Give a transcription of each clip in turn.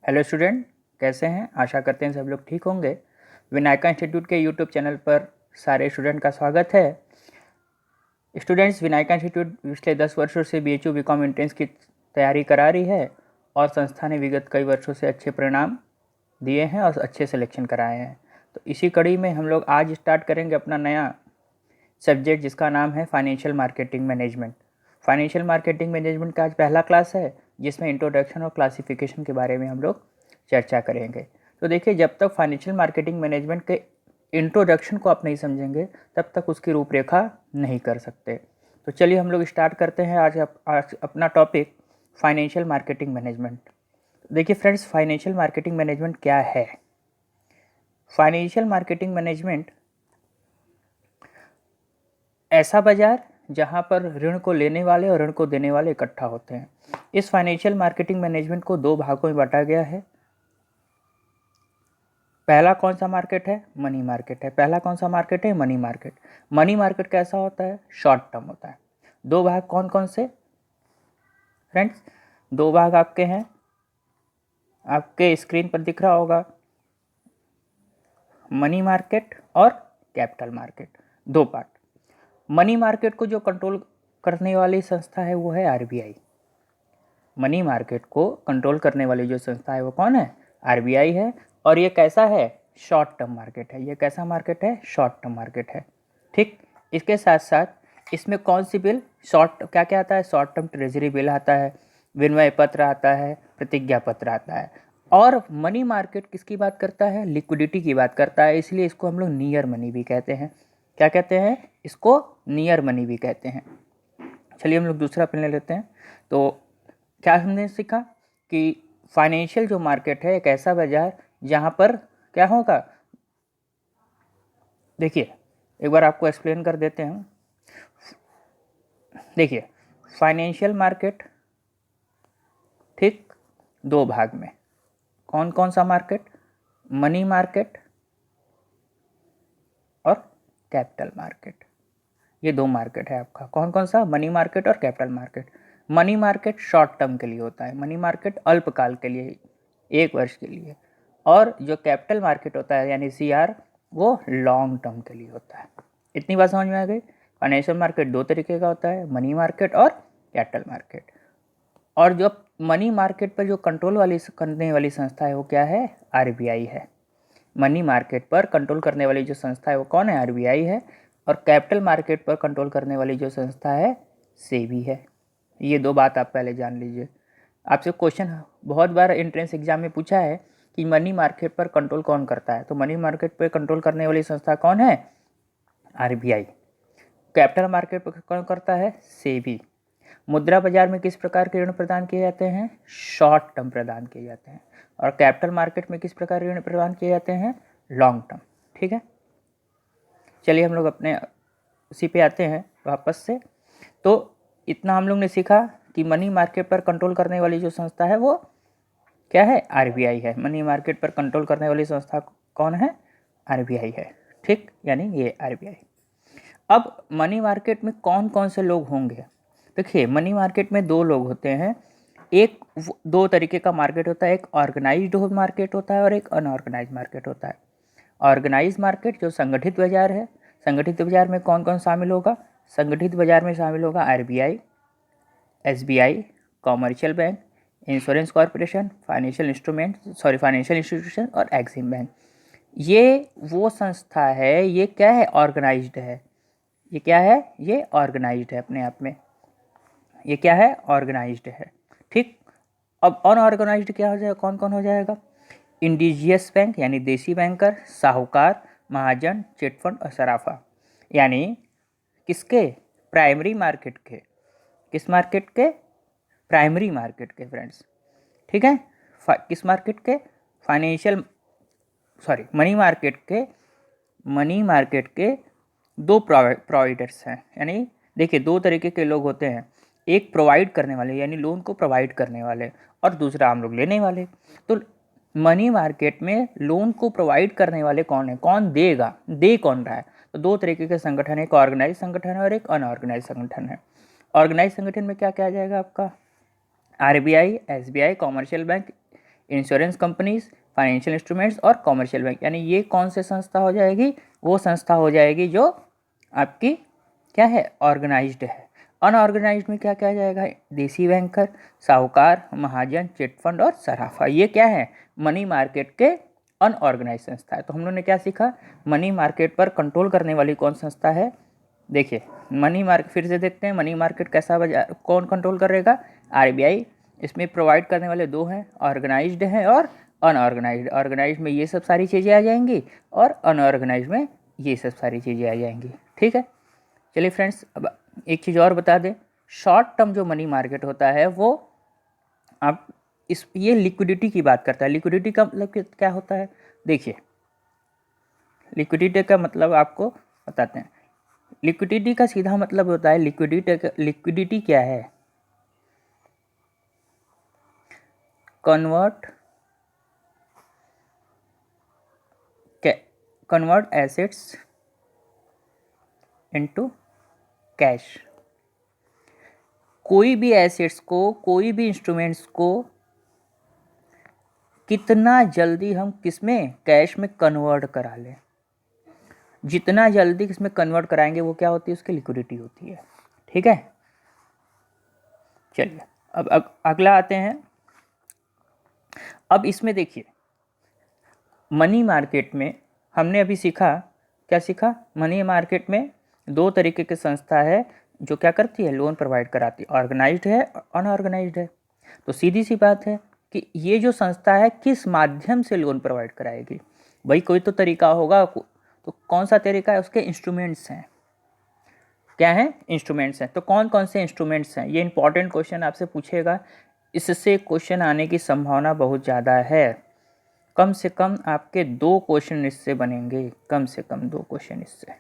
Hello student, कैसे हैं? आशा करते हैं सब लोग ठीक होंगे। विनायका इंस्टीट्यूट के यूट्यूब चैनल पर सारे स्टूडेंट का स्वागत है। स्टूडेंट्स, विनायका इंस्टीट्यूट पिछले 10 वर्षों से बीएचयू बीकॉम एंट्रेंस की तैयारी करा रही है और संस्था ने विगत कई वर्षों से अच्छे परिणाम दिए हैं और अच्छे सिलेक्शन कराए हैं। तो इसी कड़ी में हम लोग आज स्टार्ट करेंगे अपना नया सब्जेक्ट, जिसका नाम है financial marketing management. Financial marketing management का आज पहला क्लास है, जिसमें इंट्रोडक्शन और क्लासिफिकेशन के बारे में हम लोग चर्चा करेंगे। तो देखिए, जब तक फाइनेंशियल मार्केटिंग मैनेजमेंट के इंट्रोडक्शन को आप नहीं समझेंगे तब तक उसकी रूपरेखा नहीं कर सकते। तो चलिए हम लोग स्टार्ट करते हैं आज अपना टॉपिक फाइनेंशियल मार्केटिंग मैनेजमेंट। देखिए फ्रेंड्स, फाइनेंशियल मार्केटिंग मैनेजमेंट क्या है? फाइनेंशियल मार्केटिंग मैनेजमेंट ऐसा बाजार जहां पर ऋण को लेने वाले और ऋण को देने वाले इकट्ठा होते हैं। इस फाइनेंशियल मार्केटिंग मैनेजमेंट को दो भागों में बांटा गया है। पहला कौन सा मार्केट है? मनी मार्केट है। पहला कौन सा मार्केट है? Money market. मनी मार्केट कैसा होता है? शॉर्ट टर्म होता है। दो भाग कौन कौन से फ्रेंड्स? दो भाग आपके हैं, आपके स्क्रीन पर दिख रहा होगा, मनी मार्केट और कैपिटल मार्केट। दो पार्ट। मनी मार्केट को जो कंट्रोल करने वाली संस्था है वो है आरबीआई। मनी मार्केट को कंट्रोल करने वाली जो संस्था है वो कौन है? आरबीआई है। और ये कैसा है? शॉर्ट टर्म मार्केट है। ये कैसा मार्केट है? शॉर्ट टर्म मार्केट है। ठीक। इसके साथ साथ इसमें कौन सी बिल शॉर्ट क्या क्या आता है? शॉर्ट टर्म ट्रेजरी बिल आता है, विनिमय पत्र आता है, प्रतिज्ञा पत्र आता है। और मनी मार्केट किसकी बात करता है? लिक्विडिटी की बात करता है। इसलिए इसको हम लोग नियर मनी भी कहते हैं। क्या कहते हैं? इसको नियर मनी भी कहते हैं। चलिए हम लोग दूसरा पेन ले लेते हैं। तो क्या हमने सीखा कि फाइनेंशियल जो मार्केट है एक ऐसा बाजार जहां पर क्या होगा। देखिए एक बार आपको एक्सप्लेन कर देते हैं। देखिए, फाइनेंशियल मार्केट ठीक दो भाग में। कौन कौन सा मार्केट? मनी मार्केट और कैपिटल मार्केट। ये दो मार्केट है आपका। कौन कौन सा? मनी मार्केट और capital market. Money market short term के लिए होता है। मनी मार्केट अल्पकाल के लिए, एक वर्ष के लिए। और जो कैपिटल मार्केट होता है यानी सीआर, वो लॉन्ग टर्म के लिए होता है। इतनी बात समझ में आ गई? फाइनेंशियल मार्केट दो तरीके का होता है, मनी मार्केट और कैपिटल मार्केट। और जो मनी मार्केट पर जो कंट्रोल वाली करने वाली संस्था है वो क्या है? आरबीआई है। मनी मार्केट पर कंट्रोल करने वाली जो संस्था है वो कौन है? आरबीआई है। और कैपिटल मार्केट पर कंट्रोल करने वाली जो संस्था है सेबी है। ये दो बात आप पहले जान लीजिए। आपसे क्वेश्चन बहुत बार एंट्रेंस एग्जाम में पूछा है कि मनी मार्केट पर कंट्रोल कौन करता है। तो मनी मार्केट पर कंट्रोल करने वाली संस्था कौन है? आरबीआई। कैपिटल मार्केट पर कौन करता है? सेबी। मुद्रा बाजार में किस प्रकार के ऋण प्रदान किए जाते हैं? शॉर्ट टर्म प्रदान किए जाते हैं। और कैपिटल मार्केट में किस प्रकार ऋण प्रदान किए जाते हैं? Long term. ठीक है, चलिए हम लोग अपने उसी पे आते हैं वापस से। तो इतना हम लोग ने सीखा कि मनी मार्केट पर कंट्रोल करने वाली जो संस्था है वो क्या है? आरबीआई है। मनी मार्केट पर कंट्रोल करने वाली संस्था कौन है? आरबीआई है। ठीक, यानी ये आरबीआई। अब मनी मार्केट में कौन कौन से लोग होंगे? देखिए, मनी मार्केट में दो लोग होते हैं। एक दो तरीके का मार्केट होता है, एक ऑर्गेनाइज्ड मार्केट होता है और एक अनऑर्गेनाइज्ड मार्केट होता है। ऑर्गेनाइज्ड मार्केट जो संगठित बाजार है। संगठित बाजार में कौन कौन शामिल होगा? संगठित बाजार में शामिल होगा RBI, SBI, commercial bank, insurance corporation, financial institution और एक्सिम बैंक। ये वो संस्था है, ये क्या है? ऑर्गेनाइज्ड है। ये क्या है? ये ऑर्गेनाइज्ड है अपने आप में। ये क्या है? ऑर्गेनाइज्ड है। ठीक। अब अनऑर्गेनाइज्ड क्या हो जाएगा? कौन कौन हो जाएगा? इंडिजियस बैंक यानी देसी बैंकर, साहूकार, महाजन, चिटफंड और सराफा। यानी किसके? प्राइमरी मार्केट के। किस मार्केट के? प्राइमरी मार्केट के फ्रेंड्स। ठीक है, किस मार्केट के? मनी मार्केट के दो प्रोवाइडर्स हैं। यानी देखिए, दो तरीके के लोग होते हैं। एक प्रोवाइड करने वाले यानी लोन को प्रोवाइड करने वाले, और दूसरा हम लोग लेने वाले। तो मनी मार्केट में लोन को प्रोवाइड करने वाले कौन है? कौन देगा? दे कौन रहा है? तो दो तरीके के संगठन है, एक ऑर्गेनाइज संगठन है और एक अनऑर्गेनाइज संगठन है। ऑर्गेनाइज संगठन में क्या क्या आ जाएगा आपका? RBI, SBI, commercial bank, insurance companies, financial instruments और कॉमर्शियल बैंक। यानी ये कौन से संस्था हो जाएगी? वो संस्था हो जाएगी जो आपकी क्या है? ऑर्गेनाइज्ड है। अनऑर्गेनाइज्ड में क्या क्या आ जाएगा? देसी बैंकर, साहूकार, महाजन, चिट फंड और सराफा। ये क्या है? मनी मार्केट के अनऑर्गेनाइज संस्था है। तो हम लोगों ने क्या सीखा? मनी मार्केट पर कंट्रोल करने वाली कौन संस्था है? देखिए मनी मार्केट, फिर से देखते हैं मनी मार्केट कैसा बाजार कौन कंट्रोल करेगा? आरबीआई। इसमें प्रोवाइड करने वाले दो हैं, ऑर्गेनाइज्ड हैं और अनऑर्गेनाइज्ड। ऑर्गेनाइज्ड में ये सब सारी चीज़ें आ जाएंगी और अनऑर्गेनाइज्ड में ये सब सारी चीज़ें आ जाएंगी। ठीक है, चलिए फ्रेंड्स, अब एक चीज़ और बता दें। शॉर्ट टर्म जो मनी मार्केट होता है वो आप ये लिक्विडिटी की बात करता है। लिक्विडिटी का मतलब क्या होता है? देखिए लिक्विडिटी का मतलब आपको बताते हैं। लिक्विडिटी का सीधा मतलब होता है, लिक्विडिटी क्या है? Convert assets into cash. कोई भी एसेट्स को, कोई भी इंस्ट्रूमेंट्स को कितना जल्दी हम किसमें? कैश में कन्वर्ट करा लें। जितना जल्दी इसमें कन्वर्ट कराएंगे वो क्या होती है? उसकी लिक्विडिटी होती है। ठीक है, चलिए अब अगला आते हैं। अब इसमें देखिए मनी मार्केट में हमने अभी सीखा, क्या सीखा? मनी मार्केट में दो तरीके की संस्था है जो क्या करती है? लोन प्रोवाइड कराती है। ऑर्गेनाइज्ड है, अनऑर्गेनाइज्ड है। तो सीधी सी बात है कि ये जो संस्था है किस माध्यम से लोन प्रोवाइड कराएगी? भाई कोई तो तरीका होगा। तो कौन सा तरीका है? उसके इंस्ट्रूमेंट्स हैं। क्या है? इंस्ट्रूमेंट्स हैं। तो कौन कौन से इंस्ट्रूमेंट्स हैं? ये इंपॉर्टेंट क्वेश्चन आपसे पूछेगा। इससे क्वेश्चन आने की संभावना बहुत ज़्यादा है। कम से कम आपके 2 क्वेश्चन इससे बनेंगे, कम से कम 2 क्वेश्चन इससे।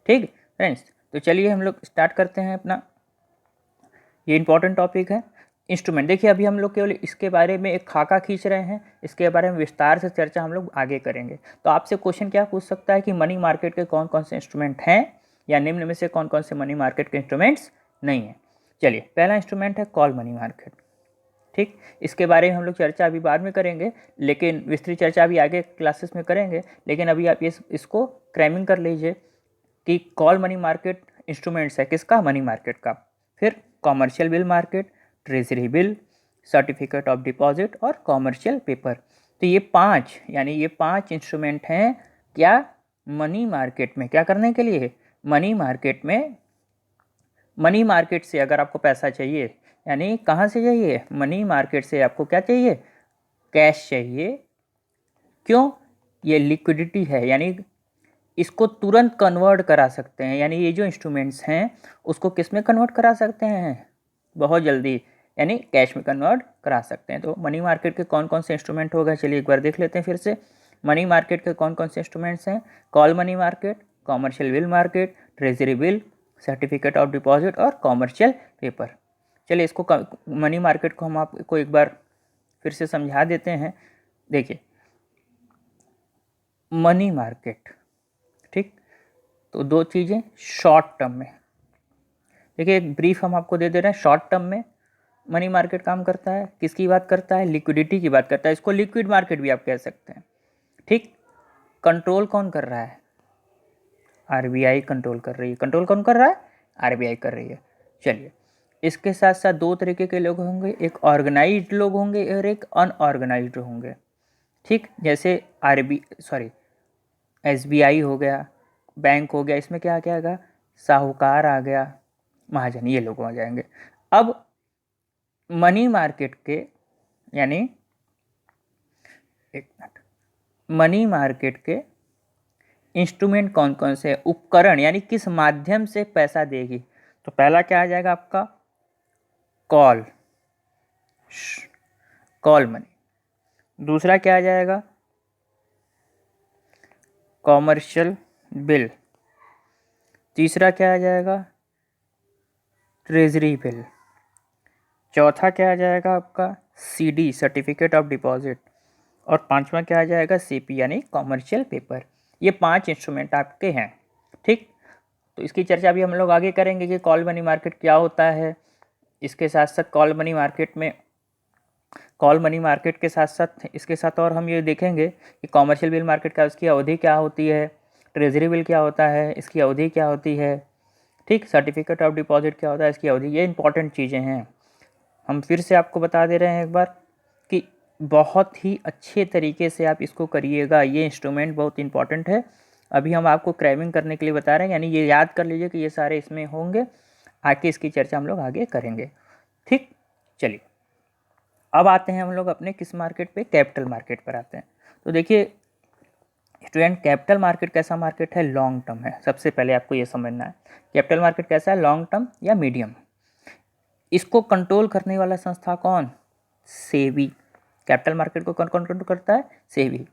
ठीक फ्रेंड्स, तो चलिए हम लोग स्टार्ट करते हैं अपना, ये इंपॉर्टेंट टॉपिक है इंस्ट्रूमेंट। देखिए अभी हम लोग केवल इसके बारे में एक खाका खींच रहे हैं, इसके बारे में विस्तार से चर्चा हम लोग आगे करेंगे। तो आपसे क्वेश्चन क्या पूछ सकता है कि मनी मार्केट के कौन कौन से इंस्ट्रूमेंट हैं, या निम्न में से कौन कौन से मनी मार्केट के इंस्ट्रूमेंट्स नहीं हैं। चलिए पहला इंस्ट्रूमेंट है कॉल मनी मार्केट। ठीक, इसके बारे में हम लोग चर्चा अभी बाद में करेंगे, लेकिन विस्तृत चर्चा अभी आगे क्लासेस में करेंगे। लेकिन अभी आप इसको क्रैमिंग कर लीजिए कि कॉल मनी मार्केट इंस्ट्रूमेंट्स है किसका? मनी मार्केट का। फिर commercial bill market, treasury bill, certificate of deposit और कॉमर्शियल पेपर। तो ये 5 यानी ये 5 इंस्ट्रूमेंट हैं क्या? मनी मार्केट में क्या करने के लिए? मनी मार्केट में, मनी मार्केट से अगर आपको पैसा चाहिए, यानी कहाँ से चाहिए? मनी मार्केट से आपको क्या चाहिए? कैश चाहिए। क्यों? ये लिक्विडिटी है, यानी इसको तुरंत कन्वर्ट करा सकते हैं। यानी ये जो इंस्ट्रूमेंट्स हैं उसको किस में कन्वर्ट करा सकते हैं? बहुत जल्दी, यानी कैश में कन्वर्ट करा सकते हैं। तो मनी मार्केट के कौन कौन से इंस्ट्रूमेंट होगा, चलिए एक बार देख लेते हैं फिर से। मनी मार्केट के कौन कौन से इंस्ट्रूमेंट्स हैं? Call money market, commercial bill market, treasury bill, certificate of deposit और कॉमर्शियल पेपर। चलिए इसको मनी मार्केट को हम आपको एक बार फिर से समझा देते हैं। देखिए मनी मार्केट, ठीक, तो 2 चीज़ें शॉर्ट टर्म में। देखिए एक ब्रीफ हम आपको दे दे रहे हैं। शॉर्ट टर्म में मनी मार्केट काम करता है, किसकी बात करता है? लिक्विडिटी की बात करता है। इसको लिक्विड मार्केट भी आप कह सकते हैं। ठीक, कंट्रोल कौन कर रहा है? आरबीआई कंट्रोल कर रही है। कंट्रोल कौन कर रहा है? आरबीआई कर रही है। चलिए इसके साथ साथ 2 तरीके के लोग होंगे, एक ऑर्गेनाइज्ड लोग होंगे और एक अनऑर्गेनाइज्ड होंगे। ठीक, जैसे एसबीआई हो गया, बैंक हो गया, इसमें क्या क्या आएगा? साहूकार आ गया, महाजन, ये लोग आ जाएंगे। अब मनी मार्केट के, यानी एक मिनट, मनी मार्केट के इंस्ट्रूमेंट कौन कौन से? उपकरण, यानी किस माध्यम से पैसा देगी। तो पहला क्या आ जाएगा आपका? Call money. दूसरा क्या आ जाएगा? Commercial bill. तीसरा क्या आ जाएगा? Treasury bill. चौथा क्या आ जाएगा आपका? CD, certificate of deposit. और 5वां क्या आ जाएगा? सीपी, यानी कॉमर्शियल पेपर। ये 5 इंस्ट्रूमेंट आपके हैं। ठीक, तो इसकी चर्चा भी हम लोग आगे करेंगे कि कॉल मनी मार्केट क्या होता है। इसके साथ साथ कॉल मनी मार्केट में कॉल मनी मार्केट के साथ साथ इसके साथ और हम ये देखेंगे कि कॉमर्शियल बिल मार्केट का उसकी अवधि क्या होती है, ट्रेजरी बिल क्या होता है, इसकी अवधि क्या होती है, ठीक, सर्टिफिकेट ऑफ डिपॉजिट क्या होता है, इसकी अवधि, ये इंपॉर्टेंट चीज़ें हैं। हम फिर से आपको बता दे रहे हैं एक बार कि बहुत ही अच्छे तरीके से आप इसको करिएगा, ये इंस्ट्रूमेंट बहुत इंपॉर्टेंट है। अभी हम आपको क्रैविंग करने के लिए बता रहे हैं, यानी ये याद कर लीजिए कि ये सारे इसमें होंगे, आके इसकी चर्चा हम लोग आगे करेंगे, ठीक। चलिए अब आते हैं हम लोग अपने किस मार्केट पे, कैपिटल मार्केट पर आते हैं। तो देखिए स्टूडेंट, कैपिटल मार्केट कैसा मार्केट है, लॉन्ग टर्म है। सबसे पहले आपको ये समझना है कैपिटल मार्केट कैसा है, लॉन्ग टर्म या मीडियम। इसको कंट्रोल करने वाला संस्था कौन, सेबी। कैपिटल मार्केट को कौन कंट्रोल करता है, सेबी।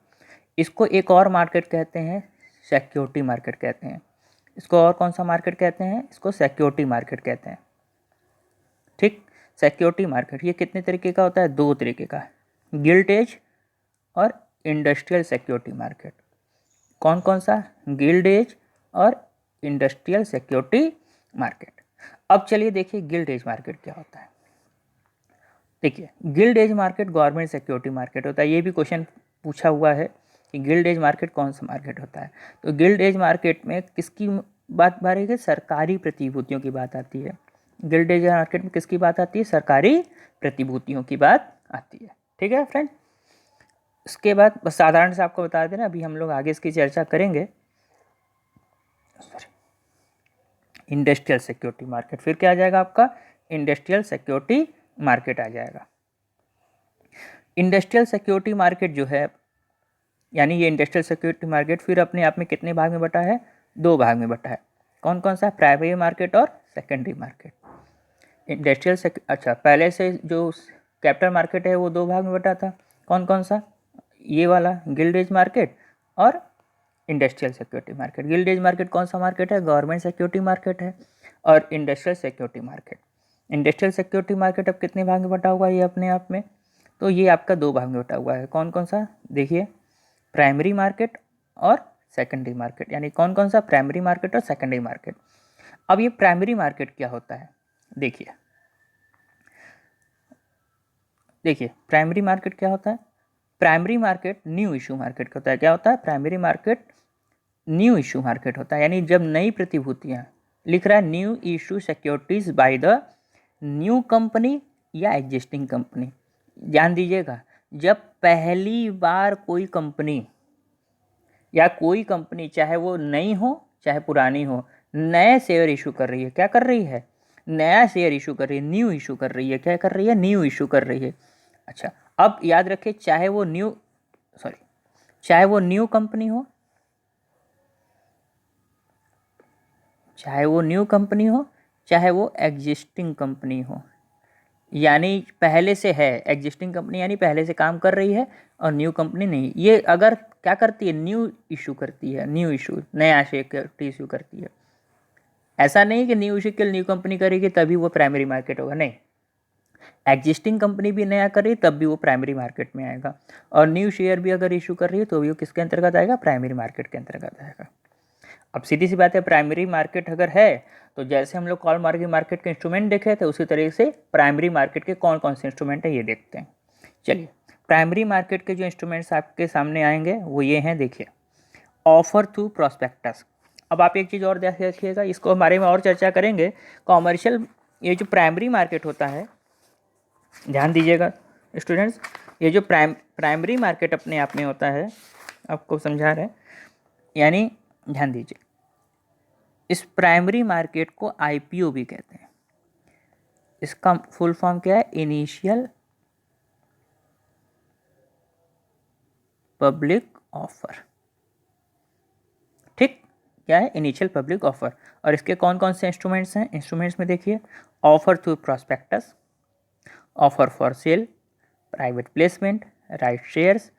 इसको एक और मार्केट कहते हैं, सिक्योरिटी मार्केट कहते हैं। इसको और कौन सा मार्केट कहते हैं, इसको सिक्योरिटी मार्केट कहते हैं, ठीक। सिक्योरिटी मार्केट ये कितने तरीके का होता है, दो तरीके का है, गिल्ट एज और इंडस्ट्रियल सिक्योरिटी मार्केट। कौन कौन सा, गिल्ड एज और इंडस्ट्रियल सिक्योरिटी मार्केट। अब चलिए देखिए गिल्ड एज मार्केट क्या होता है। देखिए gilt edge market government security market होता है। ये भी क्वेश्चन पूछा हुआ है कि गिल्ड एज मार्केट कौन सा मार्केट होता है। तो गिल्ड एज मार्केट में किसकी बात आ रही है, सरकारी प्रतिभूतियों की बात आती है। गिल्ड एज मार्केट में किसकी बात आती है, सरकारी प्रतिभूतियों की बात आती है, ठीक है फ्रेंड। इसके बाद बस साधारण से आपको बता देना, अभी हम लोग आगे इसकी चर्चा करेंगे। इंडस्ट्रियल सिक्योरिटी मार्केट, फिर क्या आ जाएगा आपका, इंडस्ट्रियल सिक्योरिटी मार्केट आ जाएगा। इंडस्ट्रियल सिक्योरिटी मार्केट जो है, यानी ये इंडस्ट्रियल सिक्योरिटी मार्केट फिर अपने आप में कितने भाग में बटा है, दो भाग में बटा है। कौन कौन सा, प्राइमरी मार्केट और सेकेंडरी मार्केट। इंडस्ट्रियल अच्छा, पहले से जो कैपिटल मार्केट है वो दो भाग में बटा था, कौन कौन सा, ये वाला गिल्ड एज मार्केट और industrial security market. Gilt edge market कौन सा मार्केट है, गवर्नमेंट सिक्योरिटी मार्केट है। और industrial security market, industrial security market अब कितने भाग में बटा हुआ है ये अपने आप में, तो ये आपका दो भाग में बटा हुआ है। कौन कौन सा, देखिए प्राइमरी मार्केट और सेकेंडरी मार्केट, यानी कौन कौन सा, प्राइमरी मार्केट और सेकेंडरी मार्केट। अब ये प्राइमरी मार्केट क्या होता है, देखिए प्राइमरी मार्केट क्या होता है, primary market new issue market होता है। क्या होता है, primary market new issue market होता है, यानी जब नई प्रतिभूतियां, लिख रहा है new issue securities by the new company या एग्जिस्टिंग कंपनी। ध्यान दीजिएगा, जब पहली बार कोई कंपनी या कोई कंपनी, चाहे वो नई हो चाहे पुरानी हो, नए शेयर इशू कर रही है, क्या कर रही है, नया शेयर इशू कर रही है, न्यू इशू कर रही है, क्या कर रही है, न्यू इशू कर रही है। अच्छा, अब याद रखें, चाहे वो न्यू कंपनी हो, चाहे वो न्यू कंपनी हो, चाहे वो एग्जिस्टिंग कंपनी हो, यानी पहले से है, एग्जिस्टिंग कंपनी यानी पहले से काम कर रही है, और न्यू कंपनी नहीं। ये अगर क्या करती है, न्यू इशू करती है, न्यू इशू, नया शेयर इशू करती है। ऐसा नहीं कि न्यू इशू के लिए न्यू कंपनी करेगी तभी वो प्राइमरी मार्केट होगा, नहीं, एग्जिस्टिंग कंपनी भी नया कर रही है तब भी वो प्राइमरी मार्केट में आएगा, और न्यू शेयर भी अगर इशू कर रही है तो भी वो किसके अंतर्गत आएगा, प्राइमरी मार्केट के अंतर्गत आएगा। अब सीधी सी बात है, प्राइमरी मार्केट अगर है तो जैसे हम लोग कॉल मार्केट के इंस्ट्रूमेंट देखे थे, उसी तरीके से प्राइमरी मार्केट के कौन कौन से इंस्ट्रूमेंट है ये देखते हैं। चलिए, प्राइमरी मार्केट के जो इंस्ट्रूमेंट्स आपके सामने आएंगे वो ये हैं, देखिए ऑफर थ्रू प्रोस्पेक्टस। अब आप एक चीज़ और ध्यान रखिएगा, इसको बारे में और चर्चा करेंगे। कॉमर्शियल, ये जो प्राइमरी मार्केट होता है, ध्यान दीजिएगा स्टूडेंट्स, ये जो प्राइमरी मार्केट अपने आप में होता है, आपको समझा रहे हैं, यानी ध्यान दीजिए, इस प्राइमरी मार्केट को आईपीओ भी कहते हैं। इसका फुल फॉर्म क्या है, इनिशियल पब्लिक ऑफर, ठीक, क्या है, इनिशियल पब्लिक ऑफर। और इसके कौन कौन से इंस्ट्रूमेंट्स हैं, इंस्ट्रूमेंट्स में देखिए, offer through prospectus, offer for sale, private placement, right shares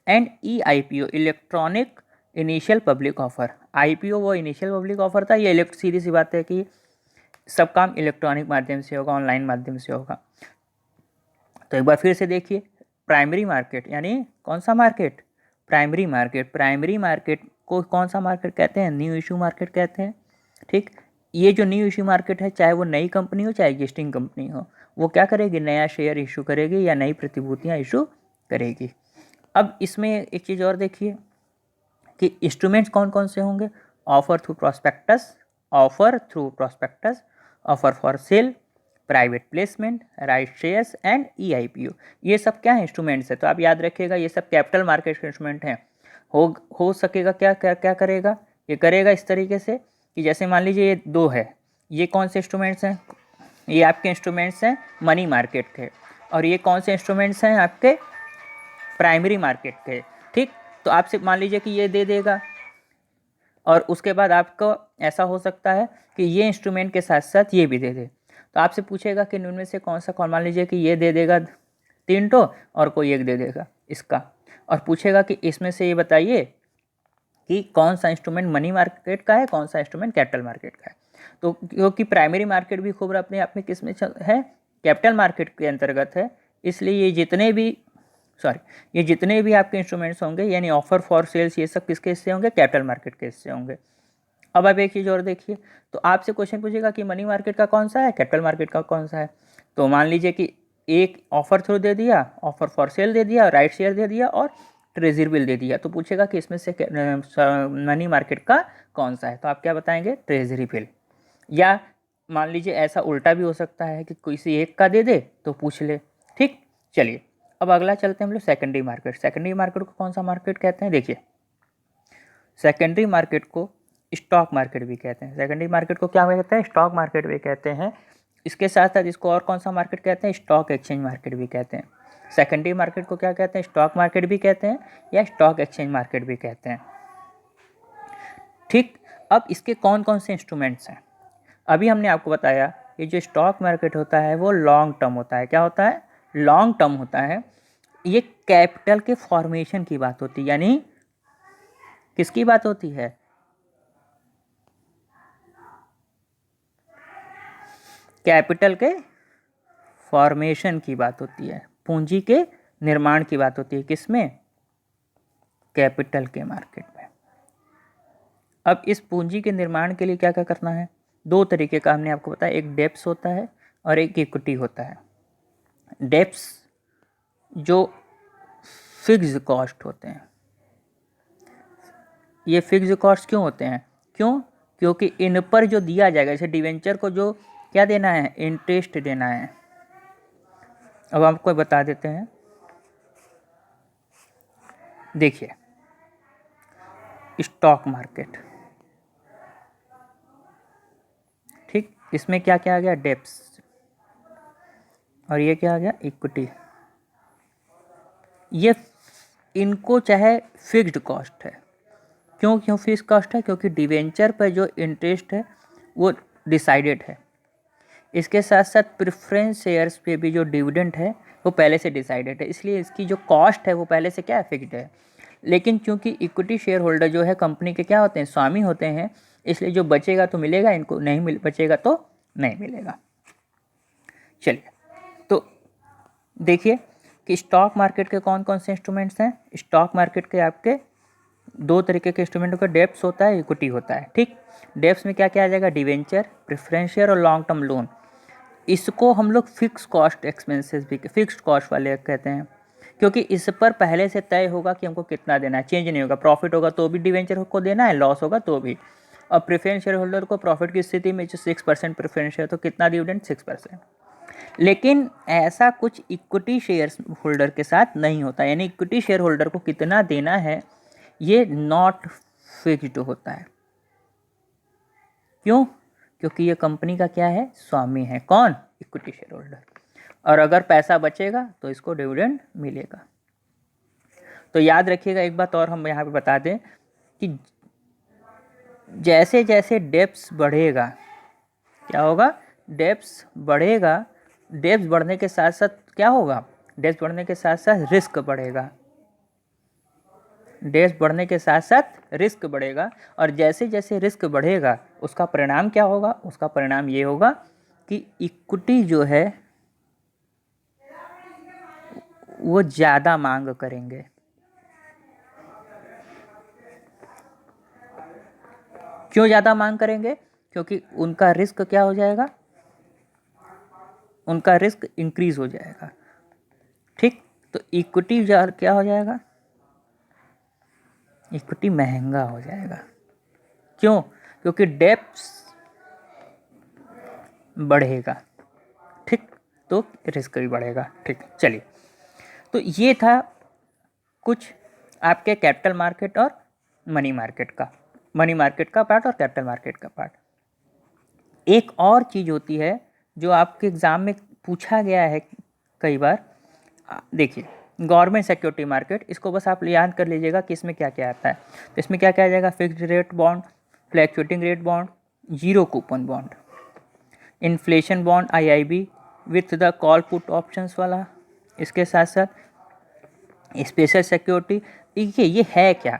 and EIPO, electronic initial public offer. IPO वो इनिशियल पब्लिक ऑफर था, ये सीधी सी बात है कि सब काम इलेक्ट्रॉनिक माध्यम से होगा, ऑनलाइन माध्यम से होगा। तो एक बार फिर से देखिए, प्राइमरी मार्केट यानी कौन सा market, primary market. Primary market को कौन सा मार्केट कहते हैं, न्यू इशू मार्केट कहते हैं, ठीक। ये जो न्यू इशू मार्केट है, चाहे वो नई कंपनी हो चाहे एग्जिस्टिंग कंपनी हो, वो क्या करेगी, नया शेयर इशू करेगी या नई प्रतिभूतियाँ इशू करेगी। अब इसमें एक चीज़ और देखिए कि इंस्ट्रूमेंट्स कौन कौन से होंगे, offer through prospectus, offer through prospectus, offer for sale, private placement, right shares and EIPO. ये सब क्या है, इंस्ट्रूमेंट्स है। तो आप याद रखिएगा ये सब कैपिटल मार्केट के इंस्ट्रूमेंट हैं। हो सकेगा क्या क्या क्या करेगा, ये करेगा इस तरीके से कि जैसे मान लीजिए ये दो है, ये कौन से इंस्ट्रूमेंट्स हैं, ये आपके इंस्ट्रूमेंट्स हैं मनी मार्केट के, और ये कौन से इंस्ट्रूमेंट्स हैं आपके प्राइमरी मार्केट के। ठीक, तो आपसे मान लीजिए कि ये दे देगा, और उसके बाद आपको ऐसा हो सकता है कि ये इंस्ट्रूमेंट के साथ साथ ये भी दे दे। तो आपसे पूछेगा कि इनमें से कौन सा कौन, मान लीजिए कि ये दे देगा 3 टो और कोई एक दे देगा इसका, और पूछेगा कि इसमें से ये बताइए कि कौन सा इंस्ट्रूमेंट मनी मार्केट का है, कौन सा इंस्ट्रूमेंट कैपिटल मार्केट का है। तो क्योंकि प्राइमरी मार्केट भी खूब अपने आप में किस में है, कैपिटल मार्केट के अंतर्गत है, इसलिए ये जितने भी आपके इंस्ट्रूमेंट्स होंगे यानी ऑफर फॉर सेल्स, ये सब किसके हिस्से होंगे, कैपिटल मार्केट के हिस्से होंगे। अब आप एक चीज़ और देखिए, तो आपसे क्वेश्चन पूछेगा कि मनी मार्केट का कौन सा है, कैपिटल मार्केट का कौन सा है। तो मान लीजिए कि एक ऑफर थ्रू दे दिया, ऑफर फॉर सेल दे दिया, राइट शेयर दे दिया और ट्रेजरी बिल दे दिया, तो पूछेगा कि इसमें से मनी मार्केट का कौन सा है। तो आप क्या बताएंगे, ट्रेजरी बिल। या मान लीजिए ऐसा उल्टा भी हो सकता है कि किसी एक का दे दे तो पूछ ले। ठीक, चलिए अब अगला चलते हैं हम लोग सेकेंडरी मार्केट। सेकेंडरी मार्केट को कौन सा मार्केट कहते हैं, देखिए सेकेंडरी मार्केट को स्टॉक मार्केट भी कहते हैं। सेकेंडरी मार्केट को क्या कहते हैं, स्टॉक मार्केट भी कहते हैं। इसके साथ साथ इसको और कौन सा मार्केट कहते हैं, स्टॉक एक्सचेंज मार्केट भी कहते हैं। सेकेंडरी मार्केट को क्या कहते हैं, स्टॉक मार्केट भी कहते हैं या स्टॉक एक्सचेंज मार्केट भी कहते हैं। ठीक, अब इसके कौन कौन से इंस्ट्रूमेंट्स हैं, अभी हमने आपको बताया ये जो स्टॉक मार्केट होता है वो लॉन्ग टर्म होता है। क्या होता है, लॉन्ग टर्म होता है। ये कैपिटल के फॉर्मेशन की बात होती है, यानी किसकी बात होती है, कैपिटल के फॉर्मेशन की बात होती है, पूंजी के निर्माण की बात होती है, किसमें, कैपिटल के मार्केट में। अब इस पूंजी के निर्माण के लिए क्या क्या करना है, दो तरीके का हमने आपको बताया, एक डेप्स होता है और एक इक्विटी होता है। डेप्स जो फिक्स्ड कॉस्ट होते हैं, ये फिक्स्ड कॉस्ट क्यों होते हैं, क्योंकि इन पर जो दिया जाएगा, जैसे डिवेंचर को जो क्या देना है, इंटरेस्ट देना है। अब आपको बता देते हैं, देखिए स्टॉक मार्केट, ठीक, इसमें क्या क्या आ गया, डेप्स, और ये क्या आ गया, इक्विटी। ये इनको चाहे फिक्स्ड कॉस्ट है, क्यों फिक्स्ड कॉस्ट है, क्योंकि डिवेंचर पर जो इंटरेस्ट है वो डिसाइडेड है। इसके साथ साथ प्रेफरेंस शेयर्स पे भी जो डिविडेंड है वो पहले से डिसाइडेड है, इसलिए इसकी जो कॉस्ट है वो पहले से क्या है, फिक्स्ड है। लेकिन चूंकि इक्विटी शेयर होल्डर जो है कंपनी के क्या होते हैं, स्वामी होते हैं, इसलिए जो बचेगा तो मिलेगा इनको, नहीं बचेगा तो नहीं मिलेगा। चलिए, तो देखिए कि स्टॉक मार्केट के कौन कौन से इंस्ट्रूमेंट्स हैं। स्टॉक मार्केट के आपके दो तरीके के इंस्ट्रूमेंट का, डेप्स होता है, इक्विटी होता है। ठीक, डेप्स में क्या क्या आ जाएगा, डिवेंचर, प्रेफरेंस शेयर और लॉन्ग टर्म लोन। इसको हम लोग फिक्स कॉस्ट एक्सपेंसेस भी, फिक्स्ड कॉस्ट वाले कहते हैं, क्योंकि इस पर पहले से तय होगा कि हमको कितना देना है, चेंज नहीं होगा। प्रॉफिट होगा तो भी डिवेंचर को देना है, लॉस होगा तो भी। और प्रेफरेंस शेयर होल्डर को प्रॉफिट की स्थिति में जो 6% प्रेफरेंस है तो कितना डिविडेंड, 6%। लेकिन ऐसा कुछ इक्विटी शेयर होल्डर के साथ नहीं होता, यानी इक्विटी शेयर होल्डर को कितना देना है ये नॉट फिक्स्ड होता है। क्यों, क्योंकि ये कंपनी का क्या है, स्वामी है, कौन, इक्विटी शेयर होल्डर। और अगर पैसा बचेगा तो इसको डिविडेंड मिलेगा। तो याद रखिएगा एक बात और हम यहाँ पे बता दें कि जैसे जैसे डेप्स बढ़ेगा, क्या होगा, डेप्स बढ़ेगा, डेप्स बढ़ने के साथ साथ क्या होगा, डेप्स बढ़ने के साथ साथ रिस्क बढ़ेगा, डेप्स बढ़ने के साथ साथ रिस्क बढ़ेगा। और जैसे जैसे रिस्क बढ़ेगा उसका परिणाम क्या होगा, उसका परिणाम ये होगा कि इक्विटी जो है वो ज़्यादा मांग करेंगे। क्यों ज़्यादा मांग करेंगे, क्योंकि उनका रिस्क क्या हो जाएगा, उनका रिस्क इंक्रीज हो जाएगा। ठीक, तो इक्विटी क्या हो जाएगा, इक्विटी महंगा हो जाएगा। क्यों? क्योंकि डेप्थ बढ़ेगा। ठीक, तो रिस्क भी बढ़ेगा। ठीक, चलिए, तो ये था कुछ आपके कैपिटल मार्केट और मनी मार्केट का पार्ट और कैपिटल मार्केट का पार्ट। एक और चीज़ होती है जो आपके एग्ज़ाम में पूछा गया है कई बार। देखिए, गवर्नमेंट सिक्योरिटी मार्केट, इसको बस आप याद कर लीजिएगा कि इसमें क्या क्या आता है। तो इसमें क्या क्या आ जाएगा, fixed rate bond, fluctuating rate bond, zero coupon bond, inflation bond IIB with the call put options वाला, इसके साथ साथ स्पेशल सिक्योरिटी। देखिए, ये है क्या,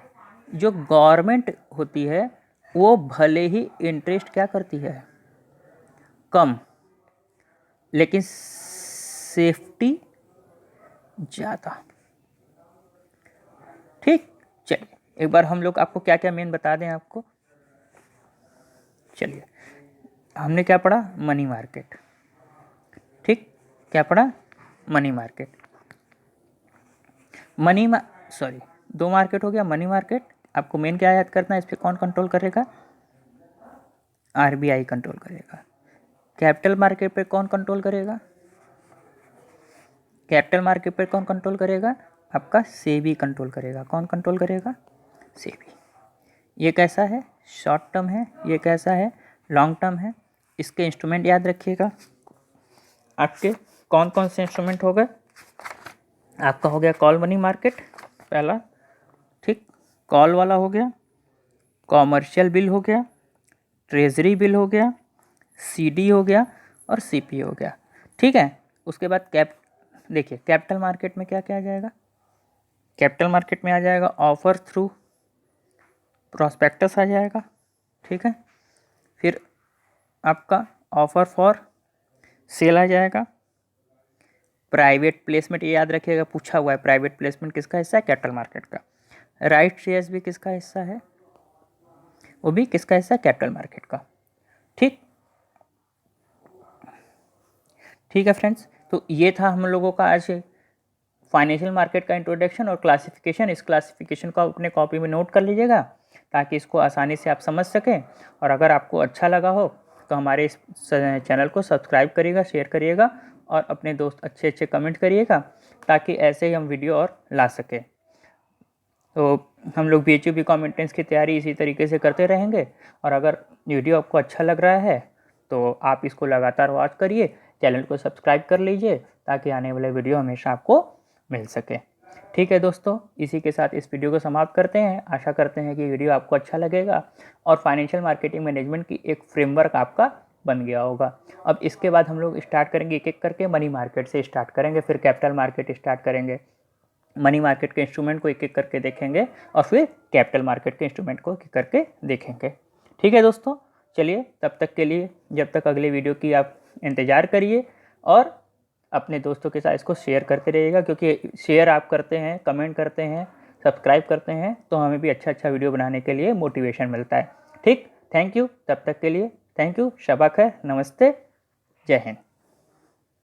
जो गवर्नमेंट होती है वो भले ही इंटरेस्ट क्या करती है, कम, लेकिन सेफ्टी ज़्यादा। ठीक, चलिए एक बार हम लोग आपको क्या क्या मेन बता दें आपको। चलिए, हमने क्या पढ़ा, मनी मार्केट। ठीक, क्या पढ़ा, मनी मार्केट। सॉरी, दो मार्केट हो गया। मनी मार्केट आपको मेन क्या याद करना है, इस पर कौन कंट्रोल करेगा, आरबीआई कंट्रोल करेगा। कैपिटल मार्केट पे कौन कंट्रोल करेगा, कैपिटल मार्केट पे कौन कंट्रोल करेगा, आपका सेबी कंट्रोल करेगा। कौन कंट्रोल करेगा, सेबी। ये कैसा है, शॉर्ट टर्म है, ये कैसा है, लॉन्ग टर्म है। इसके इंस्ट्रूमेंट याद रखिएगा। आपके कौन कौन से इंस्ट्रूमेंट हो गए, आपका हो गया कॉल मनी मार्केट पहला। ठीक, कॉल वाला हो गया, कॉमर्शियल बिल हो गया, ट्रेजरी बिल हो गया, सीडी हो गया और सीपी हो गया। ठीक है, उसके बाद देखिए कैपिटल मार्केट में क्या क्या आ जाएगा, कैपिटल मार्केट में आ जाएगा ऑफर थ्रू प्रॉस्पेक्टस आ जाएगा। ठीक है, फिर आपका ऑफर फॉर सेल आ जाएगा, प्राइवेट प्लेसमेंट, ये याद रखिएगा पूछा हुआ है, प्राइवेट प्लेसमेंट किसका हिस्सा है, कैपिटल मार्केट का। राइट शेयर्स भी किसका हिस्सा है, वो भी किसका हिस्सा है, कैपिटल मार्केट का। ठीक, ठीक है फ्रेंड्स, तो ये था हम लोगों का आज फाइनेंशियल मार्केट का इंट्रोडक्शन और क्लासिफिकेशन। इस क्लासिफिकेशन को अपने कॉपी में नोट कर लीजिएगा ताकि इसको आसानी से आप समझ सकें। और अगर आपको अच्छा लगा हो तो हमारे इस चैनल को सब्सक्राइब करिएगा, शेयर करिएगा और अपने दोस्त अच्छे अच्छे कमेंट करिएगा ताकि ऐसे ही हम वीडियो और ला सकें। तो हम लोग BHU BCom एंट्रेंस की तैयारी इसी तरीके से करते रहेंगे। और अगर वीडियो आपको अच्छा लग रहा है तो आप इसको लगातार वॉच करिए, चैनल को सब्सक्राइब कर लीजिए ताकि आने वाले वीडियो हमेशा आपको मिल सके। ठीक है दोस्तों, इसी के साथ इस वीडियो को समाप्त करते हैं। आशा करते हैं कि वीडियो आपको अच्छा लगेगा और फाइनेंशियल मार्केटिंग मैनेजमेंट की एक फ्रेमवर्क आपका बन गया होगा। अब इसके बाद हम लोग स्टार्ट करेंगे एक एक करके, मनी मार्केट से स्टार्ट करेंगे, फिर कैपिटल मार्केट स्टार्ट करेंगे, मनी मार्केट के इंस्ट्रूमेंट को एक एक करके देखेंगे और फिर कैपिटल मार्केट के इंस्ट्रूमेंट को एक एक करके देखेंगे। ठीक है दोस्तों, चलिए तब तक के लिए, जब तक अगले वीडियो की आप इंतज़ार करिए और अपने दोस्तों के साथ इसको शेयर करते रहिएगा, क्योंकि शेयर आप करते हैं, कमेंट करते हैं, सब्सक्राइब करते हैं तो हमें भी अच्छा अच्छा वीडियो बनाने के लिए मोटिवेशन मिलता है। ठीक, थैंक यू, तब तक के लिए थैंक यू, शबा खैर, नमस्ते, जय हिंद।